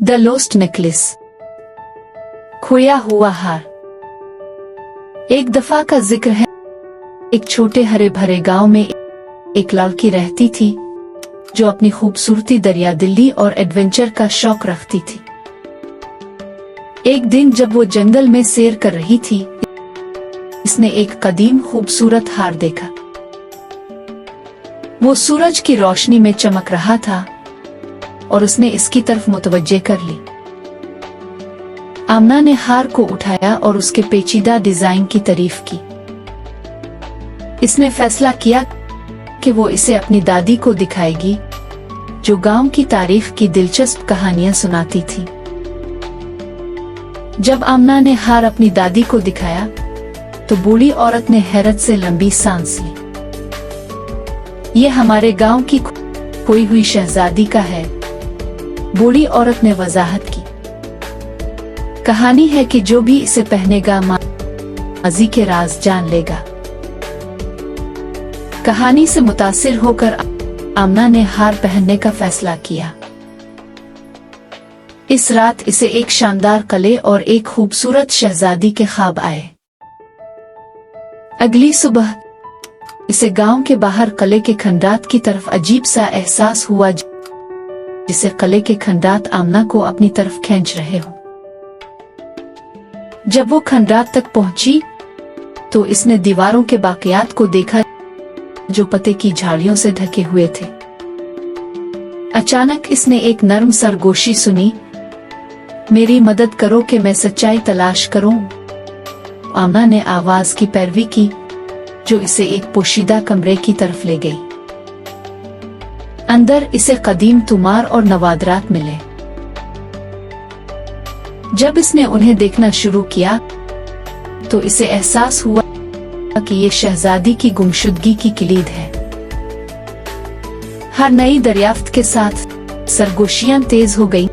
The lost necklace, खोया हुआ हार। एक दफा का जिक्र है, एक छोटे हरे भरे गांव में एक लड़की रहती थी जो अपनी खूबसूरती, दरिया दिली और एडवेंचर का शौक रखती थी। एक दिन जब वो जंगल में सैर कर रही थी, इसने एक कदीम खूबसूरत हार देखा। वो सूरज की रोशनी में चमक रहा था और उसने इसकी तरफ मुतवज्जे कर ली। आमना ने हार को उठाया और उसके पेचीदा डिजाइन की तारीफ की। इसने फैसला किया कि वो इसे अपनी दादी को दिखाएगी, जो गांव की तारीफ की दिलचस्प कहानियां सुनाती थी। जब आमना ने हार अपनी दादी को दिखाया तो बूढ़ी औरत ने हैरत से लंबी सांस ली। ये हमारे गांव की खोई हुई शहजादी का है, बूढ़ी औरत ने वजाहत की। कहानी है कि जो भी इसे पहनेगा माजी के राज जान लेगा। कहानी से मुतासिर होकर आमना ने हार पहनने का फैसला किया। इस रात इसे एक शानदार कले और एक खूबसूरत शहजादी के ख्वाब आए। अगली सुबह इसे गांव के बाहर कले के खंडात की तरफ अजीब सा एहसास हुआ, जिसे कले के खंडात आमना को अपनी तरफ खींच रहे हो। जब वो खंडात तक पहुंची तो इसने दीवारों के बाकियात को देखा जो पत्ते की झाड़ियों से ढके हुए थे। अचानक इसने एक नर्म सरगोशी सुनी, मेरी मदद करो कि मैं सच्चाई तलाश करूं। आमना ने आवाज की पैरवी की, जो इसे एक पोशीदा कमरे की तरफ ले गई। अंदर इसे कदीम तुमार और नवादरात मिले। जब इसने उन्हें देखना शुरू किया तो इसे एहसास हुआ कि ये शहजादी की गुमशुदगी की किलीद है। हर नई दरियाफ्त के साथ सरगोशियां तेज हो गई,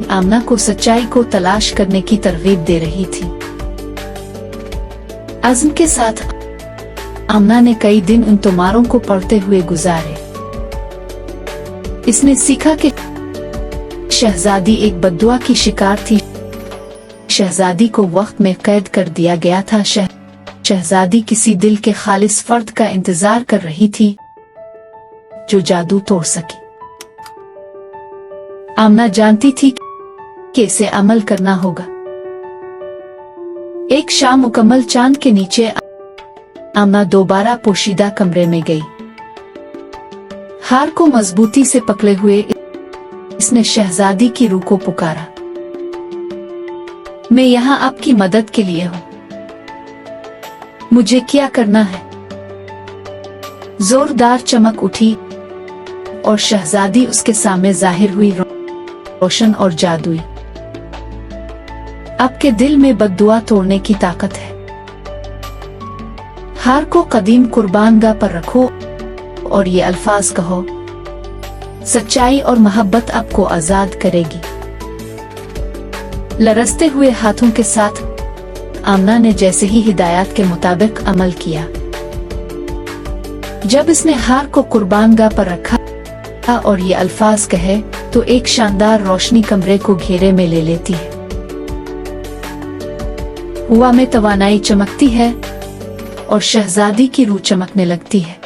आमना को सच्चाई को तलाश करने की तरगीब दे रही थी। अज़्म के साथ आमना ने कई दिन उन तुमारों को पढ़ते हुए गुजारे। इसने सीखा कि शहजादी एक बद्दुआ की शिकार थी। शहजादी को वक्त में कैद कर दिया गया था। शहजादी किसी दिल के खालिस फर्द का इंतजार कर रही थी जो जादू तोड़ सके। आमना जानती थी कि इसे अमल करना होगा। एक शाम मुकम्मल चांद के नीचे आमना दोबारा पोशीदा कमरे में गई। हार को मजबूती से पकड़े हुए इसने शहजादी की रूह को पुकारा, मैं यहाँ आपकी मदद के लिए हूँ, मुझे क्या करना है। जोरदार चमक उठी और शहजादी उसके सामने जाहिर हुई, रोशन और जादुई। आपके दिल में बद्दुआ तोड़ने की ताकत है। हार को कदीम कुर्बानगाह पर रखो और ये अल्फाज कहो, सच्चाई और मोहब्बत आपको आजाद करेगी। लरसते हुए हाथों के साथ आमना ने जैसे ही हिदायत के मुताबिक अमल किया। जब इसने हार को कुर्बानगाह पर रखा और ये अल्फाज कहे तो एक शानदार रोशनी कमरे को घेरे में ले लेती है। हवा में तवानाई चमकती है और शहजादी की रूह चमकने लगती है।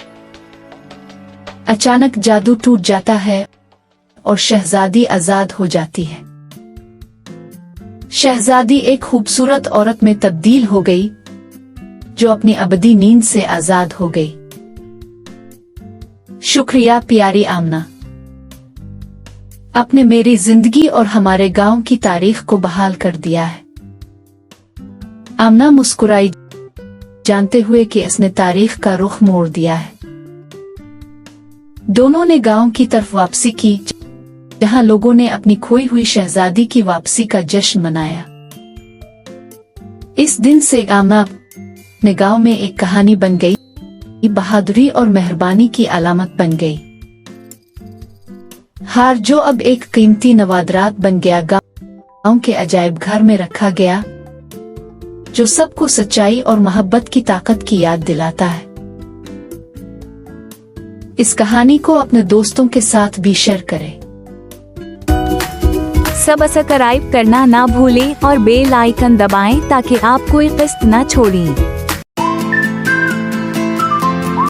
अचानक जादू टूट जाता है और शहजादी आजाद हो जाती है। शहजादी एक खूबसूरत औरत में तब्दील हो गई, जो अपनी अबदी नींद से आजाद हो गई। शुक्रिया प्यारी आमना, आपने मेरी जिंदगी और हमारे गांव की तारीख को बहाल कर दिया है। आमना मुस्कुराई, जानते हुए कि इसने तारीख का रुख मोड़ दिया है। दोनों ने गांव की तरफ वापसी की, जहां लोगों ने अपनी खोई हुई शहजादी की वापसी का जश्न मनाया। इस दिन से आमना अपने गांव में एक कहानी बन गई, बहादुरी और मेहरबानी की अलामत बन गई। हार जो अब एक कीमती नवादरात बन गया, गांव के अजायब घर में रखा गया, जो सबको सच्चाई और मोहब्बत की ताकत की याद दिलाता है। इस कहानी को अपने दोस्तों के साथ भी शेयर करें। सब्सक्राइब करना ना भूलें और बेल आइकन दबाएं ताकि आप कोई किस्त ना छोड़ें।